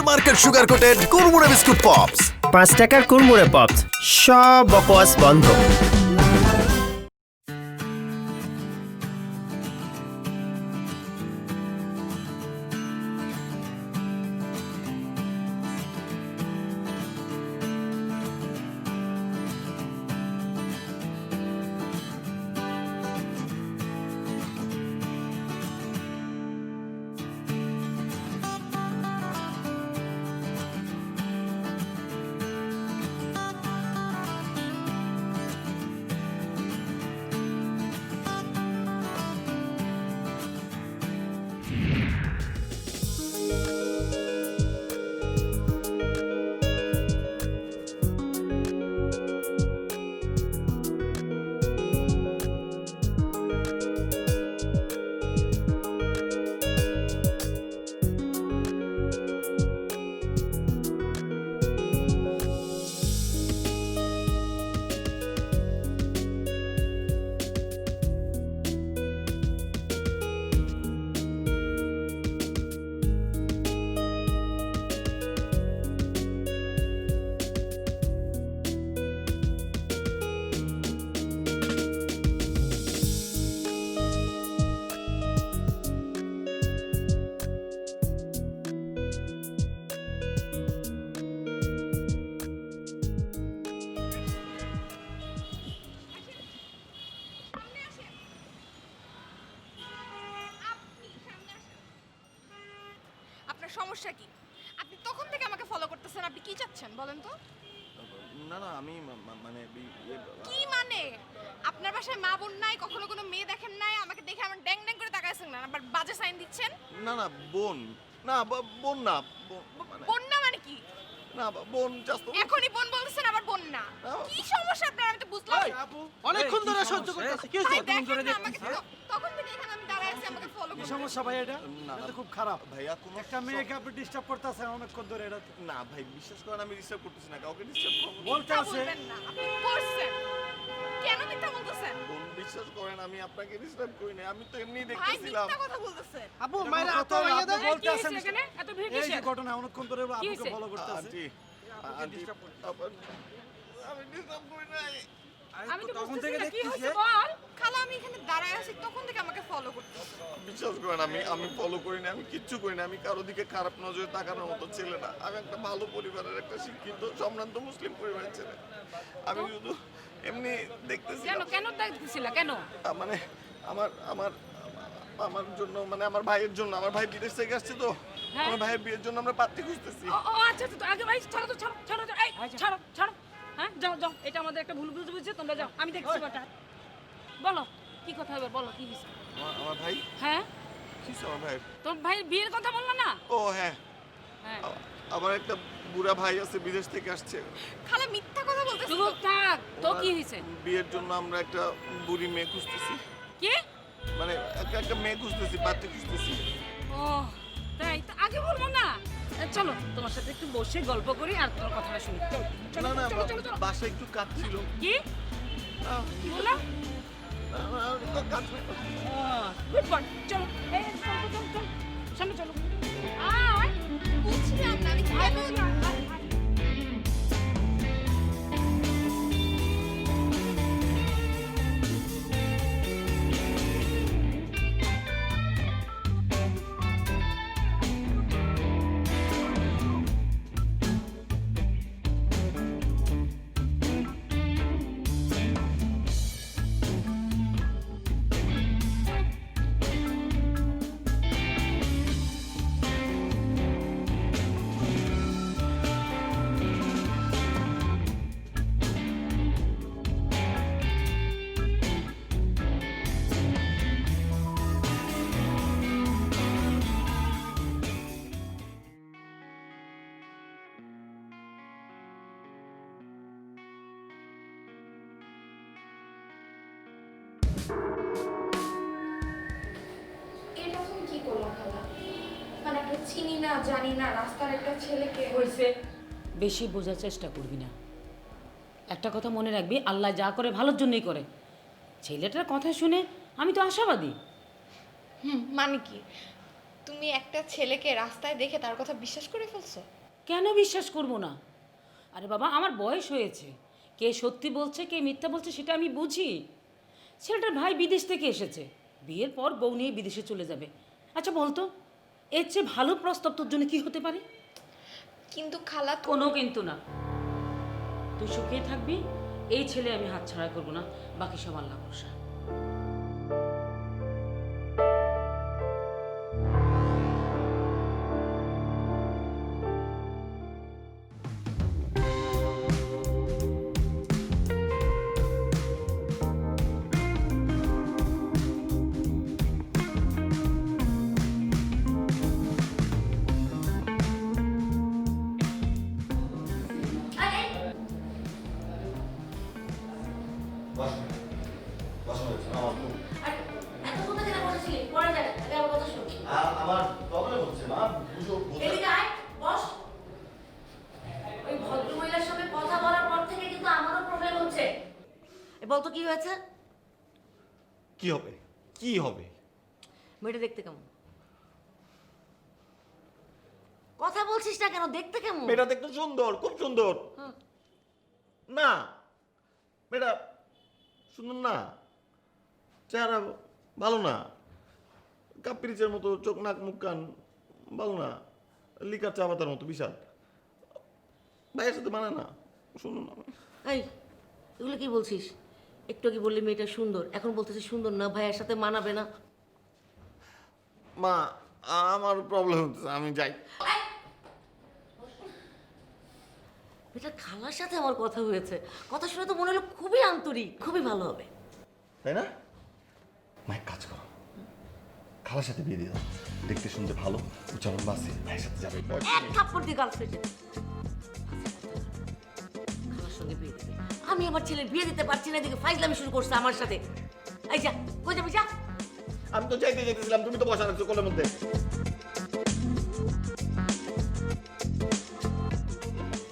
মার্কের sugar coated কুরমুরে biscuit pops. 5 টাকার কুরমুরে পপস, সব বকওয়াস বন্ধ। সমস্যা কি? আপনি তখন থেকে আমাকে ফলো করতেছেন, আপনি কি চাচ্ছেন বলেন তো? না না আমি মানে কি মানে? আপনার বাসায় মা বোন নাই, কখনো কোনো মেয়ে দেখেন নাই, আমাকে দেখে আমার ড্যাং ড্যাং করে তাকাইছেন না, আবার বাজে সাইন দিচ্ছেন। না না বোন না বোন না বোন না মানে কি? না বোন জাস্ট এখনই বোন বলতেছেন আবার বোন না। কি সমস্যা আপনার? আমি তো বুঝলাম না। আপু অনেকক্ষণ ধরে সহ্য করতেছি। কি হইছে? দেখেন না, আমাকে তখন থেকে এখানে আমি দাঁড়ায় আছি, আমাকে ফলো কি করতেছেন। সমস্যা ভাই এটা? না, এটা তো খুব খারাপ। ভাইয়া কোনো একটা মেয়েকে আপনি ডিস্টার্ব করতেছেন অনেকক্ষণ ধরে, এটা তো- না ভাই বিশ্বাস করেন আমি ডিস্টার্ব করতেছি না, কাউকে ডিস্টার্ব করব না। বলতে মিথ্যা আছে বলবেন না, আপনি করছেন। কেন মিথ্যা বলতেছেন? বোন বিশ্বাস করেন আমি আপনাকে ডিস্টার্ব করি না, আমি তো এমনি ভাই দেখতেছিলাম। মিথ্যা কথা বলতেছেন। আপু এটা মাইরা কোনো আপু কথা হইলো? আপনি আপনি বলতে কি আছেন হইছে এখানে? এত ভিড় এই যে কিসের? ঘটনা অনেকক্ষণ ধরে আপুকে হইছে? ফলো করতেছে। আন্টি আন্টি আমি ডিস্টার্ব করি নাই। আমি তো তখন বুঝতেছি থেকে না কি দেখতেছি। হইছে বল। খালা আমি এখানে দাঁড়ায় আছি, তখন থেকে আমাকে ফলো করতেছে। বিশ্বাস করেন আমি ফলো করি না, আমি কিচ্ছু করি না, আমি কারো দিকে খারাপ নজরে তাকানোর মতো ছেলে না। আমি একটা ভালো পরিবারের একটা শিক্ষিত সম্ভ্রান্ত মুসলিম পরিবারের ছেলে। আমি শুধু এমনি দেখতেছি কেন কেন দেখছিলা কেন? মানে আমার আমার আমার জন্য মানে আমার ভাইয়ের জন্য, আমার ভাই বিদেশ থেকে আসছে তো, হ্যাঁ। আমার ভাইয়ের বিয়ের জন্য আমরা পাত্রী খুঁজতেছি। ও আচ্ছা তো আগে ভাই ছাড়ো তো ছাড়ো ছাড়ো ছাড়ো, এই ছাড়ো ছাড়ো। হ্যাঁ যাও যাও, এটা আমাদের একটা ভুল বুঝছে, তোমরা যাও, আমি দেখছি ব্যাটা। বলো কি কথা হবে, বলো কি হইছে? আমার ভাই হ্যাঁ কি আমার ভাইয়ের? তোর ভাই বিয়ের কথা বললা না? ও হ্যাঁ, হ্যাঁ আমার একটা বুড়া ভাই আছে বিদেশ থেকে আসছে। খালা মিথ্যা কথা বলতেছে। চুপ থাক, তো কি হইছে? বিয়ের জন্য আমরা একটা বুড়ি মেয়ে খুঁজতেছি, কি? মানে একটা মেয়ে খুঁজতেছি, পাত্রী খুঁজতেছি। ও তাই তো আগে বলবো না? চলো তোমার সাথে একটু বসে গল্প করি আর তোমার কথাটা শুনি। চলো চলো না না চলো চলো চলো। বাসায় একটু কাজ ছিল। কি কি বললা? কাজ গুড বয়, চলো এই চলো চলো চলো সামনে চলো। আর বুঝলাম না আমি কেন এটা তুমি কি করলা খালা? মানে একটা চিনি না জানি না রাস্তার একটা ছেলেকে হয়েছে, বেশি বোঝার চেষ্টা করবি না। একটা কথা মনে রাখবি, আল্লাহ যা করে ভালোর জন্যই করে। ছেলেটার কথা শুনে আমি তো আশাবাদী। মানে কি? তুমি একটা ছেলেকে রাস্তায় দেখে তার কথা বিশ্বাস করে ফেলছো? কেন বিশ্বাস করব না? আরে বাবা, আমার বয়স হয়েছে, কে সত্যি বলছে কে মিথ্যা বলছে সেটা আমি বুঝি। ছেলেটার ভাই বিদেশ থেকে এসেছে, বিয়ের পর বউ নিয়ে বিদেশে চলে যাবে। আচ্ছা বলতো, এর চেয়ে ভালো প্রস্তাব তোর জন্য কি হতে পারে? কিন্তু খালা তো কোনো কিন্তু না, তুই সুখে থাকবি, এই ছেলে আমি হাতছাড়া করবো না, বাকি সব আল্লাহ ভরসা। এতক্ষণ ধরে বসেছিলি, পড়ে যা, আগে আমার কথা শোন। আমার প্রবলেম হচ্ছে মা এদিকে আয়, বস। ওই ভদ্রমহিলার সঙ্গে কথা বলার পর থেকে কিন্তু আমারও প্রবলেম হচ্ছে। বলতো কি হয়েছে? কি হবে? কি হবে? মেয়েটা দেখতে কেমন? কথা বলছিস না কেন? দেখতে কেমন? মেয়েটা দেখতে সুন্দর, খুব সুন্দর। না, মেয়েটা সুন্দর না, চেহারা ভালো না, কাপ্পিরিচের মতো চোখ নাক মুখ কান ভালো না, লিকার চা পাতার মতো বিশাল। ভাইয়ের সাথে মানে না, শুনুন না। এই, এগুলো কি বলছিস? একটু কি বললি মেয়েটা সুন্দর, এখন বলতেছিস সুন্দর না, ভাইয়ের সাথে মানাবে না। মা, আমার প্রবলেম হচ্ছে, আমি যাই। এটা খালার সাথে আমার কথা হয়েছে, কথা শুনে তো মনে হলো খুবই আন্তরিক, খুবই ভালো হবে। তাই না? মা এক কাজ করো, খালার সাথে বিয়ে দিয়ে দাও, দেখতে শুনতে ভালো, উচ্চারণ বাসে, ভাইয়ের সাথে যাবে। এক থাপ্পড় দিয়ে গাল ফেটে খালার সঙ্গে বিয়ে দিবে। আমি আমার ছেলের বিয়ে দিতে পারছি না, এদিকে ফাইজলামি শুরু করছে আমার সাথে। এই যা, কই যাবি যা। আমি তো যাইতে যেতেছিলাম, তুমি তো বসা রাখছো কোলের মধ্যে।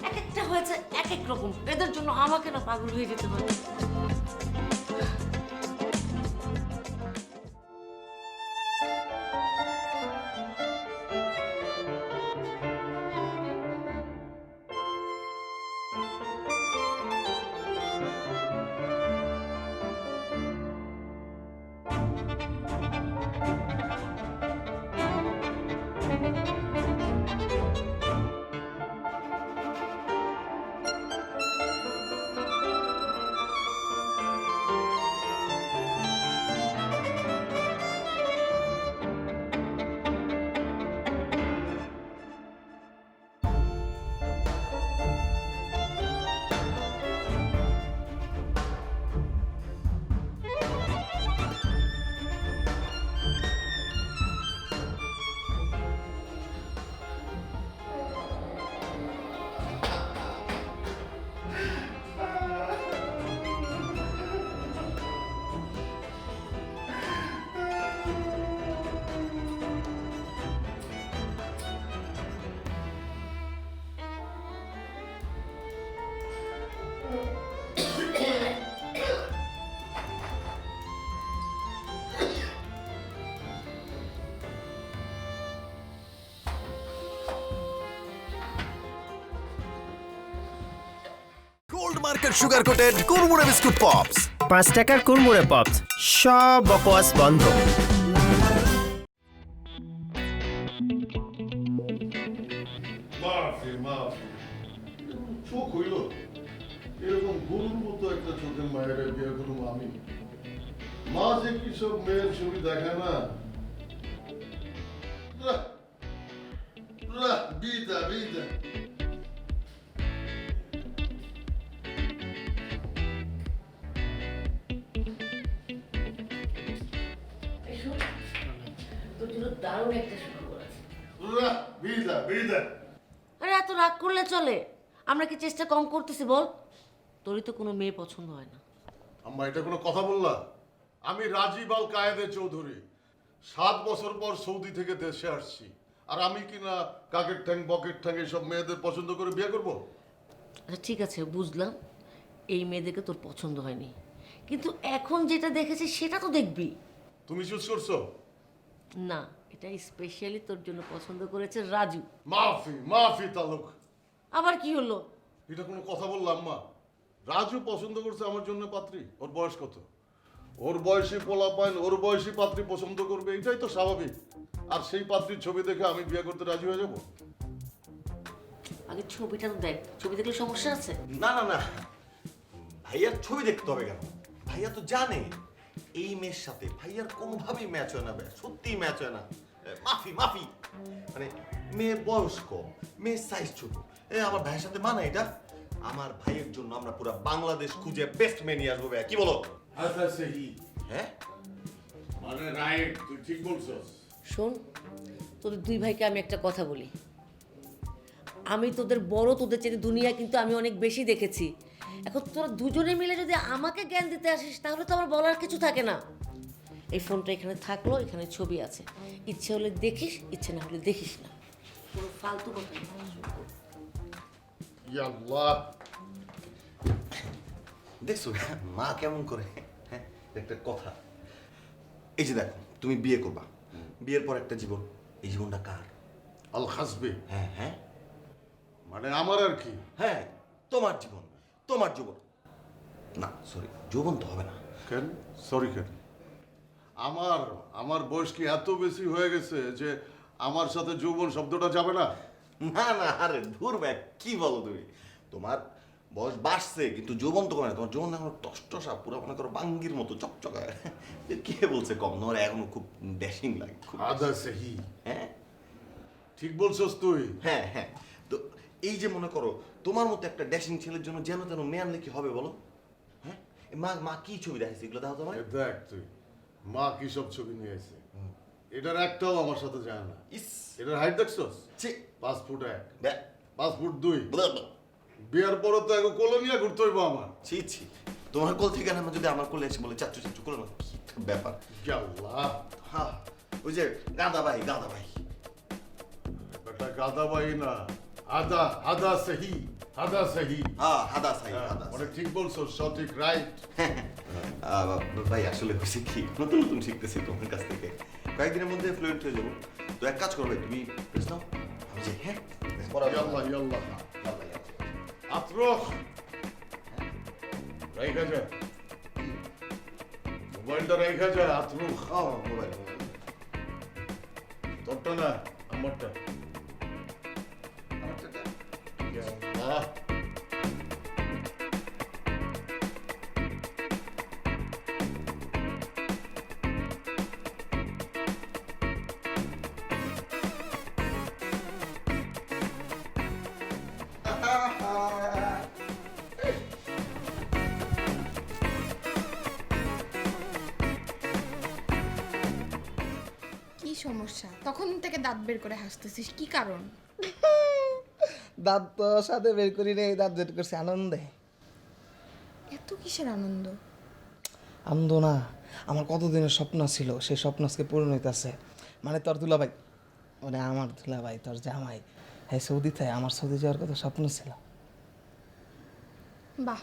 এক একটা হয়েছে এক এক রকম, এদের জন্য আমাকে না পাগল হয়ে যেতে হয়। গোল্ড মার্কেট সুগার কোটেড কুরমুরে বিস্কুট পপস। 5 টাকার কুরমুরে পপস, সব বকওয়াস বন্ধ। মাফি মাফি চোখ হইল এরকম গরুর মতো একটা চোখের মায়ের বিয়ে করুম আমি? মা যে কি সব মেয়ের ছবি দেখায় না, বিদা বিদা। তোর জন্য দারুণ একটা সুখবর আছে। বিদা বিদা। আরে এত রাগ করলে চলে? আমরা কি চেষ্টা কম করতেছি বল? তোরই তো কোনো মেয়ে পছন্দ হয় না। আম্মা এটা কোনো কথা বললা? আমি রাজীব আল কায়েদে চৌধুরী, 7 বছর পর সৌদি থেকে দেশে আসছি, আর আমি কিনা কাকের ঠ্যাং বকের ঠ্যাং এইসব মেয়েদের পছন্দ করে বিয়ে করব? আচ্ছা ঠিক আছে, বুঝলাম এই মেয়েদেরকে তোর পছন্দ হয়নি, কিন্তু এখন যেটা দেখেছি সেটা তো দেখবি। তুমি চুজ করছো? না, এটা স্পেশালি তোর জন্য পছন্দ করেছে রাজু। মাফি মাফি তালুক, আবার কি হলো? এটা কোনো কথা বললাম মা? রাজু পছন্দ করছে আমার জন্য পাত্রী। ওর বয়স কত? ওর বয়সী পোলাপাইন ওর বয়সী পাত্রী পছন্দ করবে, এটাই তো স্বাভাবিক। আর সেই পাত্রীর ছবি দেখে আমি বিয়ে করতে রাজি হয়ে যাব? আগে ছবিটা তো দেখ, ছবি দেখলে সমস্যা আছে? না না না, ভাইয়ার ছবি দেখতে হবে কেন? ভাইয়া তো জানে এই মেয়ের সাথে ভাইয়ার কোনোভাবেই ম্যাচ হয় না, ভাই সত্যিই ম্যাচ হয় না। মাফি মাফি, মানে মেয়ের বয়স কম, মেয়ের সাইজ ছোট, আমার ভাইয়ের সাথে মানে এটা? আমার ভাইয়ের জন্য আমরা পুরো বাংলাদেশ খুঁজে বেস্ট মেয়ে নিয়ে আসবো ভাইয়া, কি বলো? আচ্ছা সেই হ্যাঁ মানে রাইট, তুই ঠিক বলছস। শোন, তোদের দুই ভাইকে আমি একটা কথা বলি। আমি তোদের বড়, তোদের চেয়ে দুনিয়া কিন্তু আমি অনেক বেশি দেখেছি। এখন তোরা দুজনে মিলে যদি আমাকে জ্ঞান দিতে আসিস তাহলে তো আমার বলার কিছু থাকে না। এই ফোনটা এখানে থাকলো, এখানে ছবি আছে, ইচ্ছে হলে দেখিস, ইচ্ছে না হলে দেখিস না। কোনো ফালতু কথা না। ইয়াল্লাহ, দেখছো মা কেমন করে? হ্যাঁ, একটা কথা, এই যে দেখো তুমি বিয়ে করবা, বিয়ের পর একটা জীবন, এই জীবনটা কার? আল হাসবে, হ্যাঁ হ্যাঁ মানে আমার আর কি? হ্যাঁ, তোমার জীবন, তোমার জীবন। না সরি, যৌবন তো হবে না। কেন সরি কেন? আমার আমার বয়স কি এত বেশি হয়ে গেছে যে আমার সাথে যৌবন শব্দটা যাবে না? না না, আরে ধুর ভাই, কি বলো তুমি? তোমার বয়স বাড়ছে কিন্তু যৌবন তো কমে না। তোমার যৌবন এখন টসটসা, পুরো মনে করো বাঙ্গির মতো চকচকায়। কে বলছে কম? তোমার এখনো খুব ড্যাশিং লাগে খুব। আদা সেহি, হ্যাঁ ঠিক বলছস তুই। হ্যাঁ হ্যাঁ, তো এই যে মনে করো তোমার মতো একটা ড্যাশিং ছেলের জন্য যেন তেন মেয়ে আনলে কি হবে বলো? হ্যাঁ, মা মা কি ছবি দেখাইছে এগুলো দাও তোমার। এ দেখ তুই, মা কি সব ছবি নিয়ে এসে, এটার একটাও আমার সাথে যায় না। ইস, এটার হাইট দেখছস? ছি, 5 ফুট 1, ব্যাক, 5 ফুট 2। বলো, বলো। বিয়ার পরও তো এখন কলোনিয়া ঘুরতে হইব আমার। ছি ছি, তোমার কোল থেকে না যদি আমার কোলে এসে বলে চাচ্ছু চাচ্ছু করে না, কি একটা ব্যাপার। ইয়াল্লাহ, হ্যাঁ, ওই যে গাঁদা ভাই, গাঁদা ভাই। বেটা গাদা বাই না, আদা আদা সেহি, আদা সেহি। হ্যাঁ, হাদা সাই, হাদা মানে ঠিক বলছস, সঠিক, রাইট। ভাই আসলে হয়েছে কি, নতুন নতুন শিখতেছি তোমার কাছ থেকে, কয়েকদিনের মধ্যে ফ্লুয়েন্ট হয়ে যাবো। তো এক কাজ করবে, তুমি প্রেস নাও, আমি যাই। হ্যাঁ, ইয়াল্লাহ ইয়াল্লাহ, আত্রখ রাইখা যা, মোবাইলটা রাইখা যা, আত্রখ। মোবাইল তোরটা না, আমারটা। ইয়াল্লাহ, কি সমস্যা? তখন থেকে দাঁত বের করে হাসতেছিস, কি কারণ? দাঁত তো সাথে বের করি রে, দাঁত বের করছি আনন্দে। এত কিসের আনন্দ? আনন্দ না, আমার কতদিনের স্বপ্ন ছিল, সেই স্বপ্ন আজকে পূরণ হইতাছে। মানে তোর দুলাভাই, মানে আমার দুলাভাই, তোর জামাই, হ্যাঁ সৌদিতে, আমার সৌদি যাওয়ার কথা স্বপ্ন ছিল। বাহ,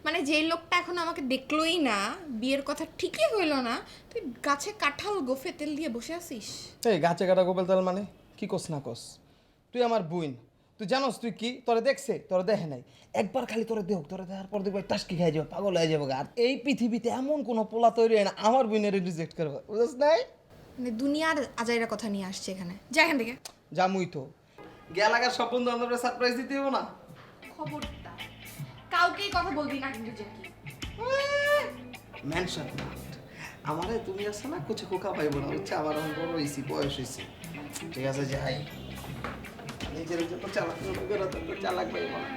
মানে যেই লোকটা এখন আমাকে দেখলোই না, বিয়ের কথা ঠিকই হইলো না, তুই গাছে কাঁঠাল গোফে তেল দিয়ে বসে আছিস? এই গাছে কাটা গোপাল তাল মানে কি কস না কস? তুই আমার বুইন, তুই জানোস তুই কি? তোরে দেখছে, তোরে দেখে নাই, একবার খালি তোরে দেখ, তোরে দেখার পর দেখবে টাসকি খেয়ে যাবে, পাগল হয়ে যাবে। আর এই পৃথিবীতে এমন কোনো পোলা তৈরি হয় না আমার বুইনের রিজেক্ট করবে, বুঝছ নাই? মানে দুনিয়ার আজাইরা কথা নিয়ে আসছে এখানে, যা এখান থেকে। জামুই তো গেলাগার সব বন্ধু বান্ধবরা সারপ্রাইজ দিতে হবো না? খবরটা কাউকেই কথা বলবি না কিন্তু, জ্যাকি। মেনশন আমারে তুমি আছে না কুচে কোকা পাইবো না, হচ্ছে আমার এখন বড় হয়েছি, বয়স হয়েছে, ঠিক আছে যাই, নিজের জন্য চালাক চালাক পাইবো না।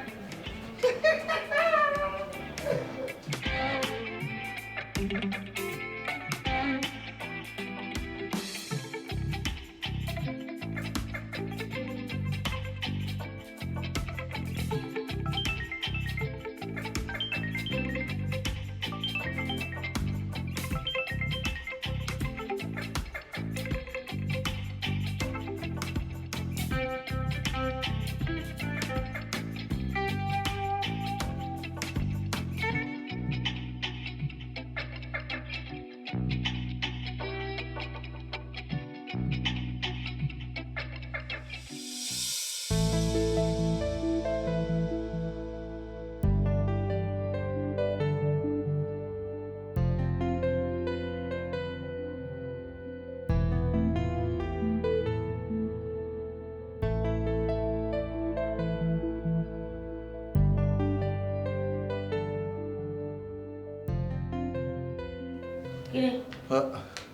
কে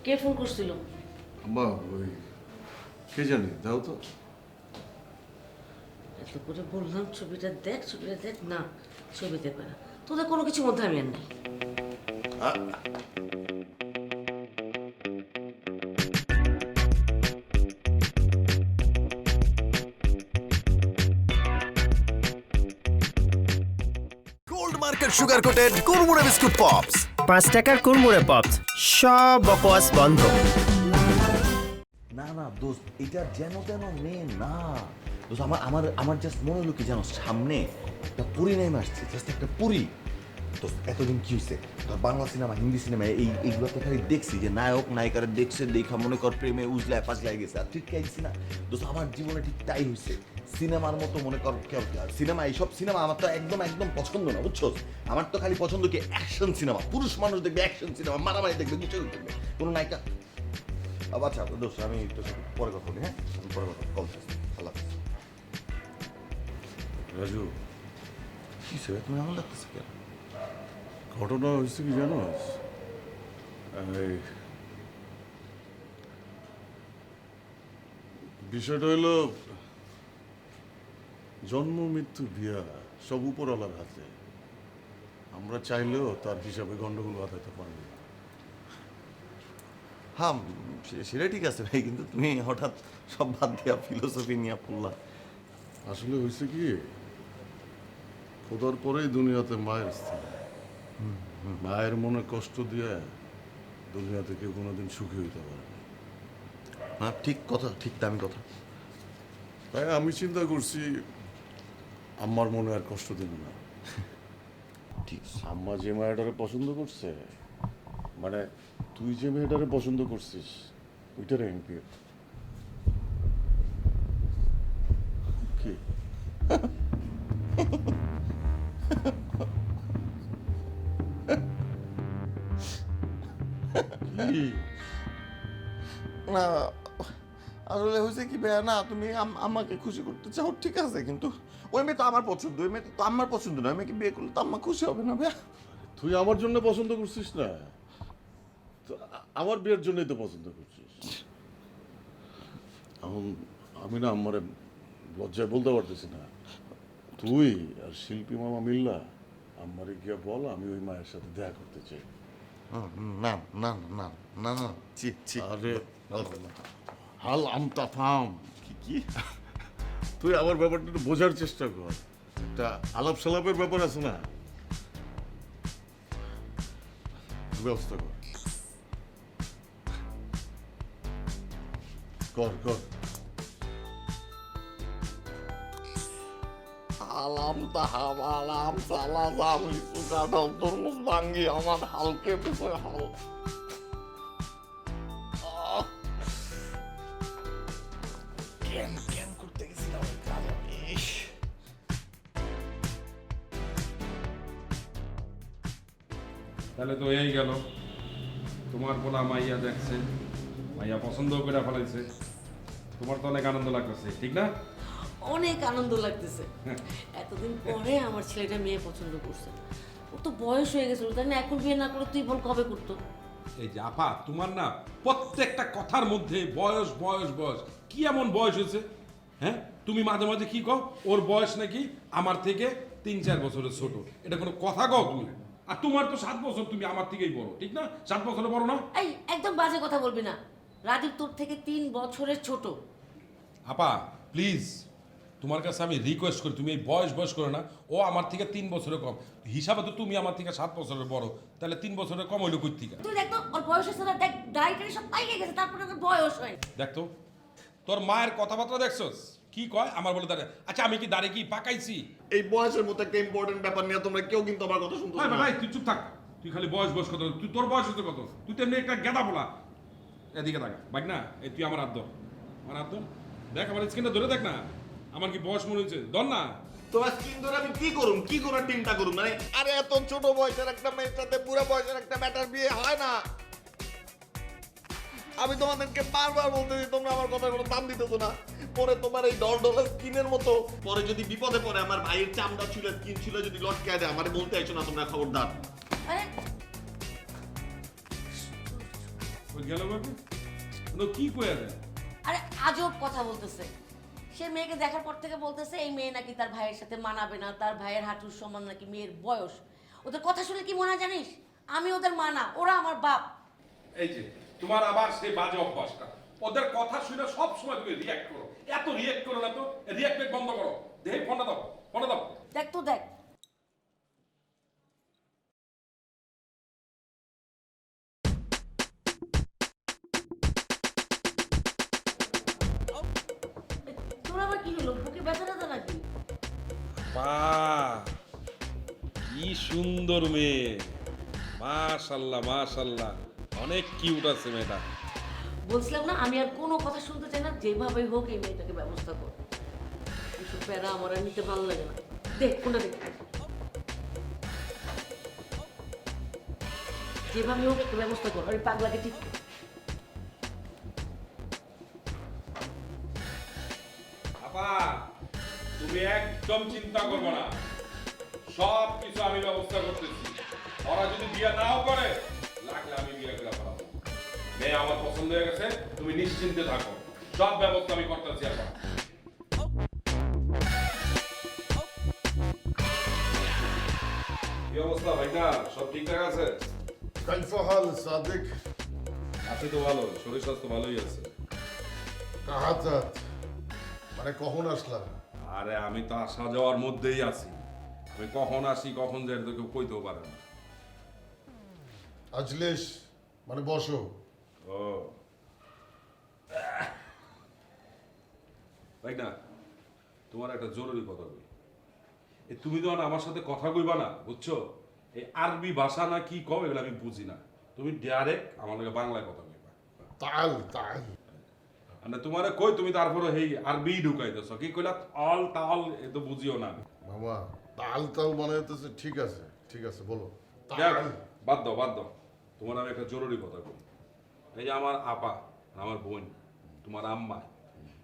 কে ফোন করছিল? আম্মা ওই কে জানি দাও তো। এত করে বললাম ছবিটা দেখ না, ছবি দেখবে না। তোদের কোনো কিছু মধ্যে আমি আর নেই। গোল্ড মার্কেট সুগার কোটেড কুরমুরে বিস্কুট পপস। 5 টাকার কুরমুরে পপস, সব বকওয়াস বন্ধ। না না দোস্ত, এটা যেন তেন মেয়ে না দোস্ত। আমার জাস্ট মনে হলো কি জানো, সামনে একটা পুরি নেমে আসছে, জাস্ট একটা পুরি। দোস্ত এতদিন কি হয়েছে, তোর বাংলা সিনেমা হিন্দি সিনেমা এইগুলোতে খালি দেখছি যে নায়ক নায়িকারা দেখছে, দেখা মনে কর প্রেমে উজলায় পাজলায় গেছে, আর ঠিক খাইছি না দোস্ত। আমার জীবনে ঠিক তাই হয়েছে, সিনেমার মতো মনে কর। সিনেমা, এইসব সিনেমা আমার তো একদম একদম পছন্দ না, বুঝছো? আমার তো খালি পছন্দ কি অ্যাকশন সিনেমা, পুরুষ মানুষ দেখবে অ্যাকশন সিনেমা, মারামারি দেখবে, কিছু দেখবে, কোনো নায়িকা। আচ্ছা দোস্ত, আমি তোর সাথে পরে কথা বলি। হ্যাঁ, আমি পরে কথা কল করছি। আল্লাহ হাফেজ। রাজু, কি স্যার, তুমি এমন লাগতেছে কেন? ঘটনা হয়েছে কি জানো? এই বিষয়টা হইল জন্ম মৃত্যু বিয়া সব উপরওয়ালার হাতে। আমরা চাইলেও তার হিসাবে গন্ডগোল বাঁধাইতে পারবো না। হ্যাঁ, সেটা ঠিক আছে ভাই, কিন্তু তুমি হঠাৎ সব বাদ দিয়া ফিলোসফি নিয়ে পড়লা। আসলে হয়েছে কি, খোদার পরেই দুনিয়াতে মায়ের স্থান। মায়ের মনে কষ্ট দিয়ে দুনিয়াতে কেউ কোনোদিন সুখী হইতে পারে না। হ্যাঁ ঠিক কথা, ঠিক দামি কথা। তাই আমি চিন্তা করছি আম্মার মনে আর কষ্ট দেব না। ঠিক আম্মা যে মেয়েটারে পছন্দ করছে, মানে তুই যে মেয়েটারে পছন্দ করছিস ওইটারে এমপি কি? কি? না আসলে হয়েছে কি ভাইয়া, না তুমি আমাকে খুশি করতে চাও ঠিক আছে, কিন্তু ওই মেয়ে তো আমার পছন্দ, ওই মেয়ে তো আমার পছন্দ না। ওই মেয়েকে বিয়ে করলে তো আম্মা খুশি হবে না ভাইয়া? তুই আমার জন্য পছন্দ করছিস না, তো আমার বিয়ের জন্যই তো পছন্দ করছিস। এখন আমি না আমার লজ্জায় বলতে পারতেছি না। তুই আর শিল্পী মামা মিল্লা আমারে গিয়া বল আমি ওই মায়ের সাথে দেখা করতে চাই। না না না না না, ছি ছি। আরে হাল আমতা ফাম কি তুই আমার ব্যাপারটা একটু বোঝার চেষ্টা কর। একটা আলাপ সালাপের ব্যাপার আছে না, ব্যবস্থা কর কর কর। আলাম তাহাম আলাম সালাম সুকাদম তরমুজ ভাঙ্গি আমার হালকে পিছনে হাল। কেন কেন করতে গেছিলাম ওই কাজ আমি। তাহলে তো এই গেল, তোমার পোলা মাইয়া দেখছে, মাইয়া পছন্দ করে ফেলাইছে, তোমার তো অনেক আনন্দ লাগতেছে, ঠিক না? অনেক আনন্দ লাগতেছে, এতদিন পরে আমার ছেলেটা মেয়ে পছন্দ করছে। ও তো বয়স হয়ে গেছিল, তাই না? এখন বিয়ে না করে তুই বল কবে করতো? এই যে আপা, তোমার না প্রত্যেকটা কথার মধ্যে বয়স বয়স বয়স। কি এমন বয়স হয়েছে? হ্যাঁ, তুমি মাঝে মাঝে কি কও ওর বয়স নাকি আমার থেকে 3-4 বছরের ছোট। এটা কোনো কথা কও তুমি? আর তোমার তো 7 বছর, তুমি আমার থেকেই বড়, ঠিক না? 7 বছরের বড় না? এই একদম বাজে কথা বলবি না। রাজীব তোর থেকে 3 বছরের ছোট। আপা প্লিজ, তোমার কাছে আমি রিকোয়েস্ট করি, তুমি এই বয়স করে না। ও আমার থেকে 3 বছরের কম, হিসাবে তো তুমি আমার থেকে 7 বছরের বড়, তাহলে 3 বছরের কম হইলো কই থেকে? তুই দেখ তো ওর বয়স হচ্ছে না, দেখ ডাইটারি সব পাইকে গেছে, তারপরে ওর বয়স হয়। দেখ তো তোর মায়ের কথাবার্তা দেখছস কি কয়? আমার বলে দাঁড়ে, আচ্ছা আমি কি দাঁড়িয়ে কি পাকাইছি? এই বয়সের মতো একটা ইম্পর্টেন্ট ব্যাপার নিয়ে তোমরা কেউ কিন্তু আমার কথা শুনতে ভাই ভাই তুই চুপ থাক, তুই খালি বয়স কত, তুই তোর বয়স হচ্ছে কত? তুই তো এমনি একটা গেদা বলা। এদিকে থাক ভাই, না এই তুই আমার হাত ধর, আমার হাত ধর, দেখ আমার স্ক্রিনটা ধরে দেখ না, আমার কি বয়স মনে হচ্ছে? ধর না। তোমার স্কিন ধরে আমি কি করুম, কি করে টিমটা করুম? মানে আরে এত ছোট বয়সের একটা মেয়ের সাথে বুড়া বয়সের একটা ব্যাটার বিয়ে হয় না। আমি তোমাদেরকে বারবার বলতেছি, তোমরা আমার কথা কোনো দাম দিতেছো না। পরে তোমার এই ডল স্কিনের মতো পরে যদি বিপদে পড়ে, আমার ভাইয়ের চামড়া ছিল, স্কিন ছিল, যদি লটকায় দেয়, আমারে বলতে আইছো না তোমরা, খবরদার। আরে ওই গেল বাকি কি কয়ে দেয়? আরে আজব কথা বলতেছে। সে মেয়েকে দেখার পর থেকে বলতেছে এই মেয়ে নাকি তার ভাইয়ের সাথে মানাবে না, তার ভাইয়ের হাঁটুর সমান নাকি মেয়ের বয়স। ওদের কথা শুনে কি মনে হয় জানিস, আমি ওদের মানা, ওরা আমার বাপ। এই যে তোমার আবার সেই বাজে অভ্যাসটা, ওদের কথা শুনে সব সময় তুমি রিয়াক্ট করো। এত রিয়াক্ট করো না তো, রিয়াক্ট বন্ধ করো। দেখে ফোনটা দাও, ফোনটা দাও। দেখ তো দেখ। তোর আবার কি হলো, বুকে ব্যথা ব্যথা নাকি? বাহ, কি সুন্দর মেয়ে, মাশাআল্লাহ মাশাআল্লাহ, অনেক কিউট আছে মেয়েটা। বলছিলাম না আমি আর কোনো কথা শুনতে চাই না, যেভাবে হোক এই মেয়েটাকে ব্যবস্থা কর। এসব প্যারা আমার আর নিতে ভালো লাগে না। দেখ কোনটা দেখ, যেভাবে হোক একটু ব্যবস্থা কর, ওই পাগলাকে ঠিক কর। আপা, তুমি একদম চিন্তা করবো না, সব কিছু আমি ব্যবস্থা করতেছি। ওরা যদি বিয়ে নাও করে, লাগলে আমি বিয়ে করে ফেলাবো। মেয়ে আমার পছন্দ হয়ে গেছে, তুমি নিশ্চিন্তে থাকো, সব ব্যবস্থা আমি করতেছি। আপা, কি অবস্থা ভাইটা, সব ঠিকঠাক আছে? কাইফা হাল সাদিক? আছি তো ভালো, শরীর স্বাস্থ্য ভালোই আছে। কাহাজাত মানে কখন আসলা? আরে আমি তো আসা যাওয়ার মধ্যেই আছি, আমি কখন আসি কখন যাই তো কেউ কইতেও পারে না। আজলেশ মানে বসো। ও তাই না, তোমার একটা জরুরি কথা কই। তুমি তো আমার সাথে কথা কইবা না, বুঝছো? এই আরবি ভাষা না কি কও এগুলো আমি বুঝি না, তুমি ডাইরেক্ট আমার লগে বাংলায় কথা কইবা। তাল তাল মানে তোমারে কই তুমি তারপরে এই আরবি ঢুকাইতেছ, কি কইলা অল তাল, এ তো বুঝিও না। মামা তাল তাল মানে হতেছে ঠিক আছে, ঠিক আছে বলো। যাক, বাদ দাও বাদ দাও, তোমার আমি একটা জরুরি কথা কই। এই যে আমার আপা, আমার বোন, তোমার আম্মা,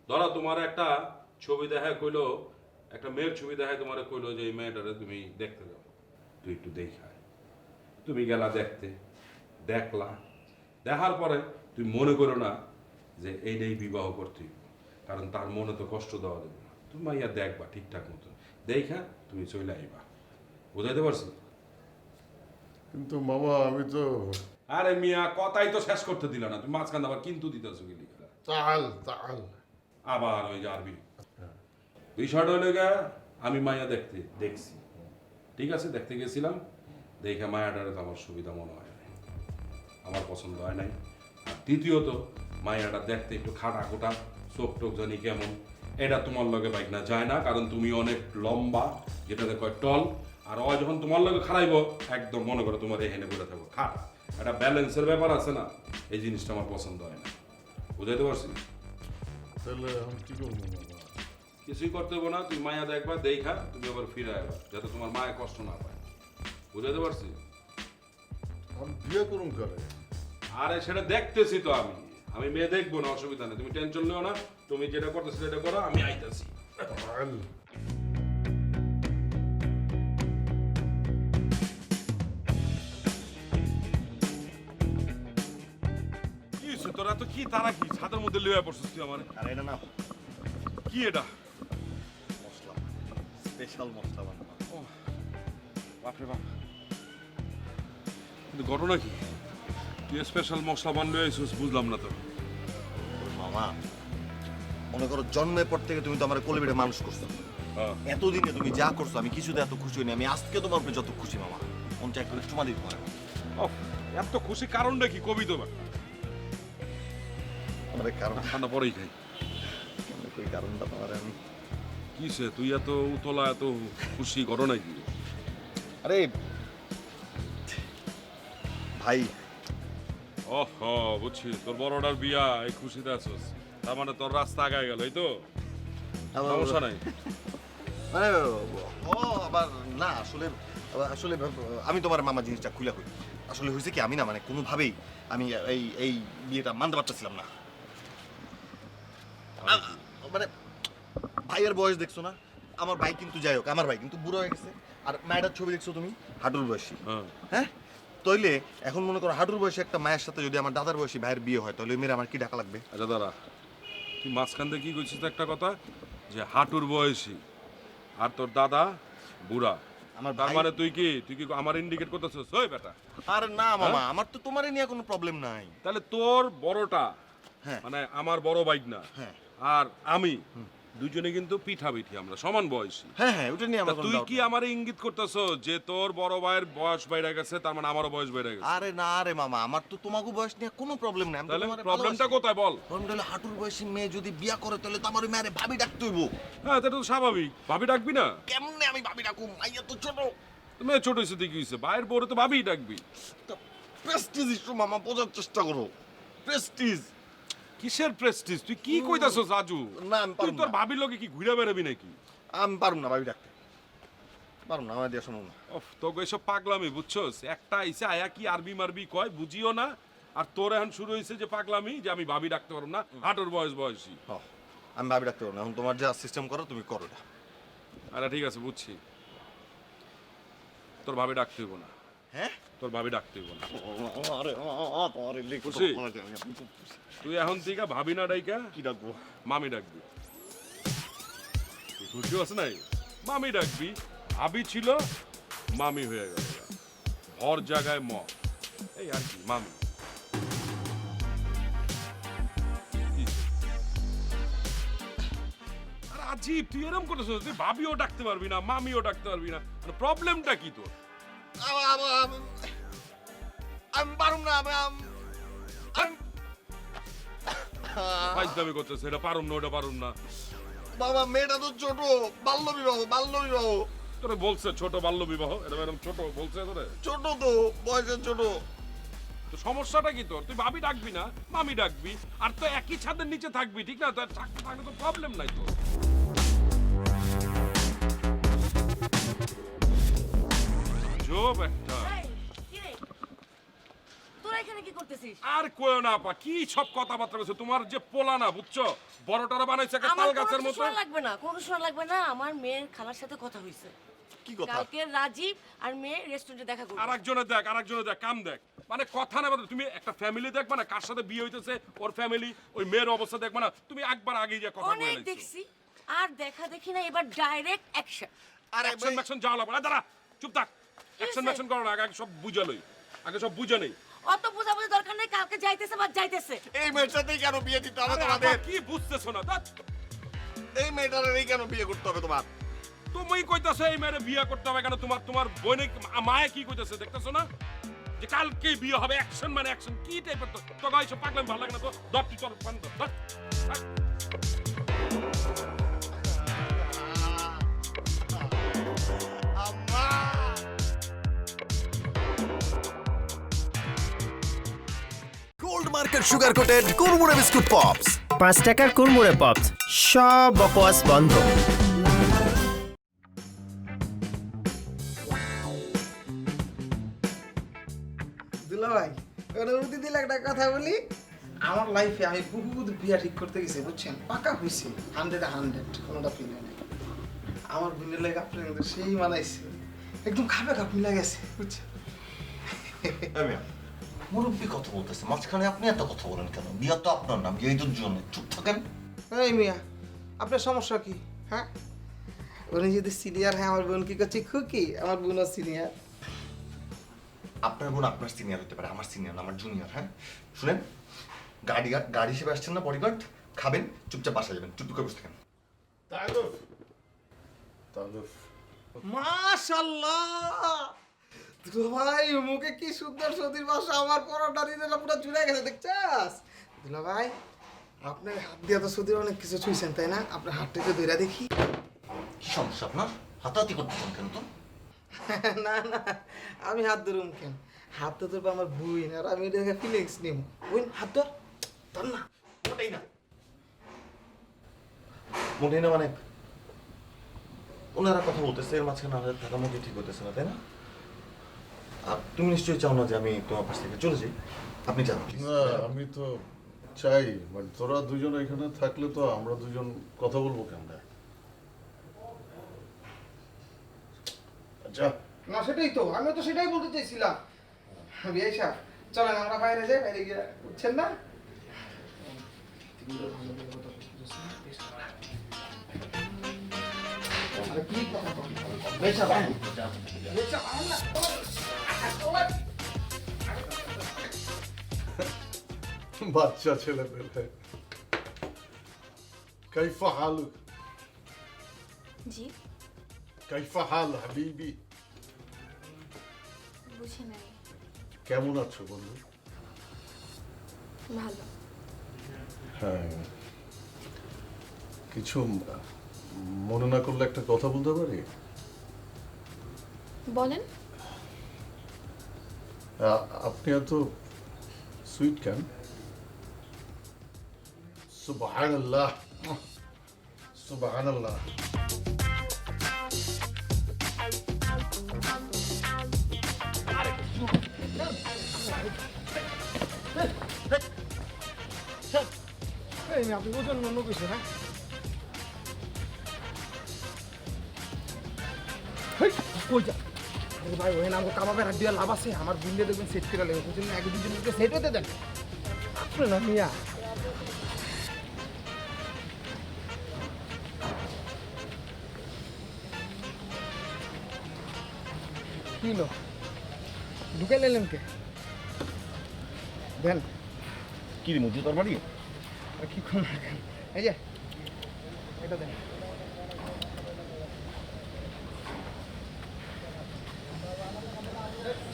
ধরো তোমার একটা ছবি দেখায় কইলো, একটা মেয়ের ছবি দেখায় তোমার কইলো যে এই মেয়েটারে তুমি দেখতে যাও, তুই একটু দেখায়। তুমি গেলা দেখতে, দেখলা, দেখার পরে তুমি মনে করো না যে এইটাই বিবাহ করতে, কারণ তার মনে তো কষ্ট দেওয়া যাবে না। তুমি মাইয়া দেখবা ঠিকঠাক মতো, দেখা তুমি চলে আইবা। বুঝাইতে পারছি? কিন্তু মামা আমি তো আরে মিয়া, কথাই তো শেষ করতে দিলা না, তুমি মাঝখান আবার কিন্তু দিতেছো কি লিখা? তাল তাল আবার ওই যে আরবি। বিষয়টা হলো গা, আমি মায়া দেখছি, ঠিক আছে, দেখতে গেছিলাম, দেখে মায়াটারে তো আমার সুবিধা মনে হয় নাই, আমার পছন্দ হয় নাই। আর দ্বিতীয়ত মায়াটা দেখতে একটু খাটা খোটা, চোখ টোক জানি কেমন, এটা তোমার লগে বাইক না যায় না, কারণ তুমি অনেক লম্বা, যেটাতে কয় টল। আর ও যখন তোমার লগে খারাইব, একদম মনে করো তোমার এখানে বলে থাকবো খাটা, একটা ব্যালেন্সের ব্যাপার আছে না, এই জিনিসটা আমার পছন্দ হয় না। বুঝাইতে পারছি? তাহলে আমি কি করবো মামা? কিছুই করতে হবে না, তুমি মায়া দেখবা, দেখা তুমি আবার ফিরে আসবা, যাতে তোমার মায়ের কষ্ট না পায়। বুঝাতে পারছি? আমি বিয়ে করুন করে। আরে সেটা দেখতেছি তো আমি মেয়ে দেখবো না, অসুবিধা নেই, তুমি টেনশন নিও না, তুমি যেটা করতেছো সেটা করো, আমি আইতাছি। তাল কি হয়েছে তোরা, তো কি তারা কি ছাদের মধ্যে লিয়ে পড়ছিস তুই আমার? আর এটা না কি এটা? মশলা, স্পেশাল মশলা বানানো। ও বাপরে বাপ, কিন্তু ঘটনা কি? তুই স্পেশাল মশলা বানলে আইছিস, বুঝলাম না তো। মামা মনে করো জন্মের পর থেকে তুমি তো আমার কোলে পিঠে মানুষ করছো, হ্যাঁ। এতদিনে তুমি যা করছো আমি কিছুতে এত খুশি হইনি। আমি আজকে তোমার উপরে যত খুশি মামা, মনটা একটু চুমা দিতে পারে। এত খুশি কারণটা কি কবি তো? আমাদের কারণ ঠান্ডা পরেই খাই। ওই কারণটা তোমার আমি কিসে তুই এত উতলা, এত খুশি ঘটনা কি? আরে ভাই, ওহো বুঝছি, তোর বড়টার বিয়া, এই খুশিতে আছিস, তার মানে তোর রাস্তা আগায় গেল, এই তো? সমস্যা নাই মানে ও আবার না, আসলে আসলে আমি তোমার মামা জিনিসটা খুলে করি। আসলে হয়েছে কি, আমি না মানে কোনোভাবেই আমি এই বিয়েটা মানতে পারতেছিলাম না। মানে ভাইয়ের বয়স দেখছো না, আমার ভাই কিন্তু যাই হোক, আমার ভাই কিন্তু বুড়ো হয়ে গেছে। আর মায়ের ছবি দেখছো তুমি, হাঁটুর বয়সী, হ্যাঁ? তাইলে এখন মনে করো হাঁটুর বয়সী একটা মায়ের সাথে যদি আমার দাদার বয়সী ভাইয়ের বিয়ে হয় তাহলে ওই মেয়ের আমার কি টাকা লাগবে? আচ্ছা দাঁড়া, তুই মাঝখান দিয়ে কি করছিস একটা কথা যে হাঁটুর বয়সী আর তোর দাদা বুড়া, আমার তার ভাই- মানে তুই কি আমার ইন্ডিকেট করতেছিস? ওই বেটা, আরে না মামা, আমার তো তোমারে নিয়ে কোনো প্রবলেম নাই। তাহলে তোর বড়টা হ্যাঁ। মানে আমার বড় বাইক না, হ্যাঁ। আর আমি দুজনে কিন্তু পিঠাপিঠি, আমরা সমান বয়সী। হ্যাঁ হ্যাঁ, ওটা নিয়ে তা আমার কোনো তুই doubt কি নাই। আমারে ইঙ্গিত করতেছ যে তোর বড় ভাইয়ের বয়স বাইরে গেছে, তার মানে আমারও বয়স বাইরে গেছে? আরে না রে মামা, আমার তো তোমাকে বয়স নিয়ে কোনো প্রবলেম নাই। আমি তো তাহলে তোমারে প্রবলেমটা ভালোবাসি। কোথায় বল? প্রবলেমটা হলো হাঁটুর বয়সী মেয়ে যদি বিয়া করে তাহলে তো আমার ওই মেয়েরে ভাবি ডাকতে হইব। হ্যাঁ, এটা তো স্বাভাবিক, ভাবি ডাকবি না? কেমনে আমি ভাবি ডাকুম? মাইয়া তো ছোট। তুমি ছোট হয়েছে দেখি হয়েছে, ভাইয়ের বড় তো ভাবিই ডাকবি। প্রেস্টিজ ইস্যু মামা, বোঝার চেষ্টা করো। প্রেস্টিজ। কিসের প্রেস্টিজ? তুই কি কইতাছস রাজু? না, আমি তুই পারুম তোর না। ভাবির লগে কি ঘুরে বেড়াবি নাকি? আমি পারুম না ভাবি ডাকতে, পারুম না, আমার দিয়ে সম্ভব না। ওফ, তোকে এসব পাগলামি বুঝছস? একটা আইসা আয়া কি আরবি মারবি কয় বুঝিও না, আর তোর এখন শুরু হয়েছে যে পাগলামি যে আমি ভাবি ডাকতে পারবো না, হাঁটুর বয়সী। হ, আমি ভাবি ডাকতে পারবো না। এখন তোমার যা সিস্টেম করো তুমি করো এটা। আরে ঠিক আছে, বুঝছি, তোর ভাবি ডাকতে হইব না। হ্যাঁ, তোর ভাবি ডাকতে হইব না। আরে তোমার লিখো খুশি? তুই এখন থেকে ভাবি না ডাইকা কি ডাকবো? মামি ডাকবি। তুই খুশি হস নাই? মামি ডাকবি। ভাবি ছিল, মামি হয়ে গেল, ভর জায়গায় ম, এই আর কি, মামি। কি? আরে আজীব, তুই এরকম করতেছিস, তুই ভাবিও ডাকতে পারবি না, মামিও ডাকতে পারবি না, প্রবলেমটা কি তোর? আমি পারুম না, ফাইজলামি করতেছে, এটা পারুম না, ওটা পারুম না। বাবা মেয়েটা তো ছোট, বাল্য বিবাহ, বাল্য বিবাহ। তোরে বলছে ছোট বাল্য বিবাহ, এরকম ছোট বলছে তোরে? ছোট তো, বয়সে ছোট। তো সমস্যাটা কি তোর? তুই ভাবি ডাকবি না, মামি ডাকবি, আর তো একই ছাদের নিচে থাকবি, ঠিক না? তোর থাকলে তো প্রবলেম নাই তোর। জোব একটা। তোরা এখানে কি করতেছিস? আর কইও না আপা, কি সব কথাবার্তা বলছো? তোমার যে পোলা না, বুঝছো, বড়টারা বানাইছে একটা তাল গাছের মতো। শোনা লাগবে না, কোনো শোনা লাগবে না। আমার মেয়ের খালার সাথে কথা হয়েছে, কি কথা? কালকে রাজীব আর মেয়ে রেস্টুরেন্টে দেখা করবে। আরেকজনে দেখ, কাম দেখ, মানে কথা না বলতে তুমি একটা ফ্যামিলি দেখবা না, কার সাথে বিয়ে হইতেছে ওর ফ্যামিলি, ওই মেয়ের অবস্থা দেখবা না, তুমি একবার আগে যা কথা বলে অনেক লাইছো। দেখছি, আর দেখা দেখি না, এবার ডাইরেক্ট অ্যাকশন। আর অ্যাকশন যাওয়া লাগবে না, দাঁড়া, চুপ থাক। অ্যাকশন করো না, আগে সব বুঝালই, আগে সব বুঝে নেই। অত বোঝাবুঝি দরকার নেই, কালকে যাইতেছে বা যাইতেছে। এই মেয়ের সাথেই কেন বিয়ে দিতে হবে আরে তোমাদের? আপা, কি বুঝতেছো না? ধ্যাৎ, এই মেয়েটারই কেন বিয়ে করতে হবে তোমার? তুমি কইতাছো এই মেয়ের বিয়ে করতে হবে কেন? তোমার বোনে মায়ে কি কইতাছে দেখতেছো না, যে কালকে বিয়ে হবে, অ্যাকশন মানে অ্যাকশন। কি টাইপের তো গাইস পাগলাম, ভালো লাগে না তো? ধর তুই, তোর পান ধর। গোল্ড মার্কেট সুগার কোটেড কুরমুরে বিস্কুট পপস। 5 টাকার কুরমুরে পপস, সব বকওয়াস বন্ধ। দুলা ভাই, অনুমতি দিলে একটা কথা বলি। আমার লাইফে আমি বহুত বিয়া ঠিক করতে গেছি, বুঝছেন, পাকা হয়েছে 100 কোনোটা ফিরে নেই। আমার বোনের লাগে আপনার কিন্তু সেই মানাইছে, একদম খাবে খাপ মিলা গেছে, বুঝছেন। মুরব্বী কথা বলতেছে, মাঝখানে আপনি এত কথা বলেন কেন? বিয়া তো আপনার না, বিয়ে তোর জন্য। চুপ থাকেন। এই মিয়া, আপনার সমস্যা কি? হ্যাঁ, উনি যদি সিনিয়র হয়, আমার বোন কি করছে খুকি, আমার বোনও সিনিয়র। আপনার বোন আপনার সিনিয়র হতে পারে, আমার সিনিয়র না, আমার জুনিয়র। হ্যাঁ শুনেন, গাড়ি হিসেবে আসছেন না, বডিগার্ড খাবেন, চুপচাপ বাসা যাবেন, চুপ করে বসে থাকেন। মাশাআল্লাহ, দুলা ভাই মুখে কি সুন্দর সতীর ভাষা, আমার পরোটা দিলে পুরো জুড়ে গেছে, দেখছাস? দুলা ভাই, আপনার হাত দিয়ে তো সতীর অনেক কিছু ছুঁইছেন, তাই না? আপনার হাতটাকে ধরে দেখি। কি সমস্যা আপনার? হাতাহাতি করতেছেন কেন তো? না না, আমি হাত ধরুম কেন? হাত তো ধরবো আমার বুইন, আর আমি এটাকে ফিলিংস নিব। বুইন হাত ধর, ধর না। মোটেই না, মোটেই না, মানে ওনারা কথা বলতেছে, এর মাঝখানে আমাদের থাকা মুখে ঠিক হতেছে না, তাই না? আর তুমি নিশ্চয়ই চাও না যে আমি তোমার পাশ থেকে চলে যাই। আপনি যান please। না, আমি তো চাই, মানে তোরা দুজন এখানে থাকলে তো আমরা দুজন কথা বলবো কেন? আচ্ছা, না সেটাই তো, আমি তো সেটাই বলতে চাইছিলাম। বিয়ে সাহেব চলেন আমরা বাইরে যাই, বাইরে গিয়ে বুঝছেন না আরে কি কথা বলেন? বিয়ে সাহেব, আয়। বিয়ে সাহেব, আয় না, চলেন। বাচ্চা ছেলে পেলে কাইফা হালুক জি কাইফা হাল হাবিবি বুঝি নাই। কেমন আছো বন্ধু? ভালো। হ্যাঁ, কিছু মনে না করলে একটা কথা বলতে পারি? বলেন। আপনি এত সুইট কেন? সুবহানাল্লাহ, সুবহানাল্লাহ। এই আপনি ওজন মনে কিছু না কই যা আরে ভাই ওই নাম কাবাবের হাত দিয়ে লাভ আছে আমার বিন্দে দেখবেন সেট করে লেগে বুঝুন এক দুজনকে সেট হতে দেন আপনি না মিয়া কি লো ঢুকে নিলেন কে দেন কি রে মুজি তোর বাড়ি? আর কি কোন এই যে এটা দেন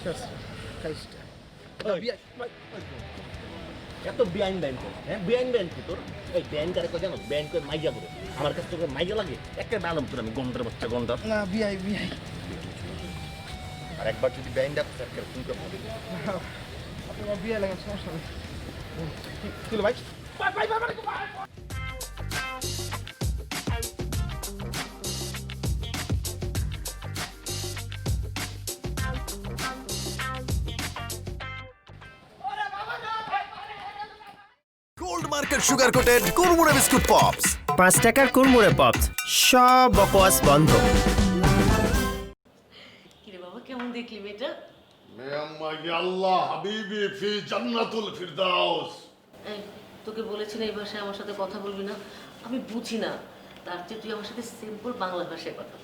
শেষ খাইস্টা এত বিআইন ব্যান কর, হ্যাঁ বিআইন ব্যান কি তোর? এই ব্যান কারে কই জানো? ব্যান কই মাইজা করে। আমার কাছে তোকে মাইজা লাগে, একটা বালম করে আমি গন্ডার বাচ্চা গন্ডার। না বিআই বিআই আর একবার যদি ব্যান ডাক সরকার ফোন করে আপনার বিআই লাগে সমস্যা নেই কি ভাই bye bye bye bye gold market sugar coated কুরমুরে বিস্কুট পপস। 5 টাকার কুরমুরে পপস, সব বকওয়াস বন্ধ। কিরে বাবা কেমন দেখলি মেয়েটা? আম্মা ইয়া আল্লাহ হাবিবি ফি জান্নাতুল ফিরদাউস। এই, তোকে বলেছি না এই ভাষায় আমার সাথে কথা বলবি না, আমি বুঝি না, তার চেয়ে তুই আমার সাথে সিম্পল বাংলা ভাষায় কথা বল।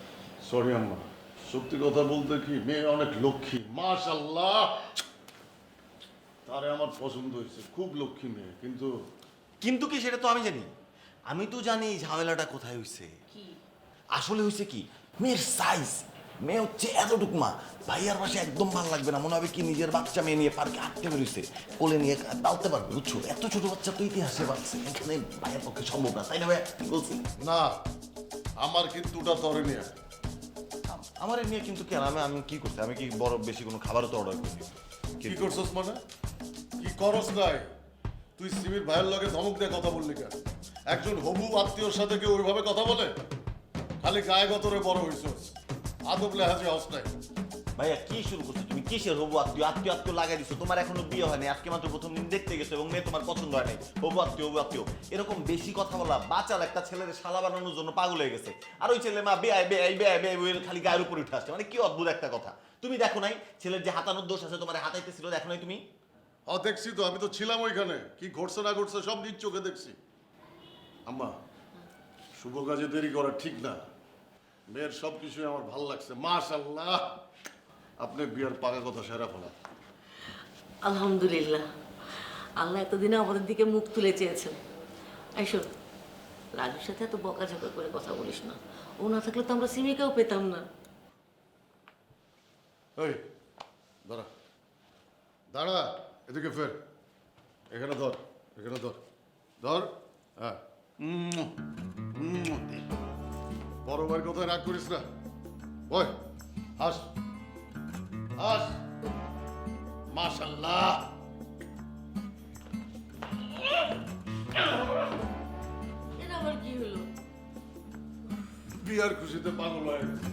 সরি আম্মা, সত্যি কথা বলতে কি মেয়ে অনেক লক্ষ্মী, মাশাআল্লাহ। তারে আমার পছন্দ হয়েছে, খুব লক্ষ্মী মেয়ে। কিন্তু কিন্তু কি সেটা তো আমি জানি। আমি তো জানি এই ঝামেলাটা কোথায় হইছে। কি আসলে হইছে কি, মেয়ের সাইজ, মেয়ে হচ্ছে এতটুক মা। ভাইয়ার পাশে একদম ভালো লাগবে না, মনে হবে কি নিজের বাচ্চা মেয়ে নিয়ে পার্কে হাঁটতে বেরোইছে, কোলে নিয়ে দাওতে পারবে, বুঝছো? এত ছোট বাচ্চা তো ইতিহাসে বাঁচছে, এখানে ভাইয়ের পক্ষে সম্ভব না, তাই না ভাইয়া? কি বলছি? না, আমার কিন্তু ওটা তরে নিয়ে আমার এই নিয়ে কিন্তু কেন, আমি কি করছি? আমি কি বড় বেশি কোনো খাবারও তো অর্ডার করি? কি করছস মানে? কি করস নাই? তুই সিমির ভাইয়ের লগে ধমক দিয়ে কথা বললি কেন? একজন হবু আত্মীয়র সাথে কেউ ওইভাবে কথা বলে? খালি গায়ে গতরে বড় হইছস, আদব লেহাজে হস নাই। ভাইয়া কি শুরু করছো তুমি? কিসের হবু আত্মীয়? আত্মীয় আত্মীয় লাগাই দিছো, তোমার এখনো বিয়ে হয়নি, আজকে মাত্র প্রথম দিন দেখতে গেছো এবং মেয়ে তোমার পছন্দ হয় নাই। হবু আত্মীয় এরকম বেশি কথা বলা বাচাল একটা ছেলের শালা বানানোর জন্য পাগল হয়ে গেছে। আর ওই ছেলে মা বেআই বেআই বেআই বেআই বলে খালি গায়ের উপরে উঠে আসছে, মানে কি অদ্ভুত একটা কথা। তুমি দেখো নাই ছেলের যে হাতানোর দোষ আছে, তোমার হাতাইতেছিল, দেখো নাই তুমি? দেখছি তো, আমি তো ছিলাম ওইখানে, কি ঘটছে না ঘটছে সব নিজ চোখে দেখছি। আম্মা, শুভ কাজে দেরি করা ঠিক না। মেয়ের সব কিছুই আমার ভালো লাগছে, মাশাআল্লাহ। আপনি বিয়ার পাকা কথা সেরা ফেলা। আলহামদুলিল্লাহ, আল্লাহ এতদিনে আমাদের দিকে মুখ তুলে চেয়েছেন। এই শোন, রাজুর সাথে এত বকাঝকা করে কথা বলিস না, ও না থাকলে তো আমরা সিমিকেও পেতাম না। এই দাঁড়া দাঁড়া, এদিকে ফের, এখানে ধর, এখানে ধর, ধর। হ্যাঁ, বড় ভাইয়ের কথায় রাগ করিস না। বয়, হাস হাস, মাশাআল্লাহ। এটা আবার কি হলো? বিয়ার খুশিতে পাগল হয়ে গেছে।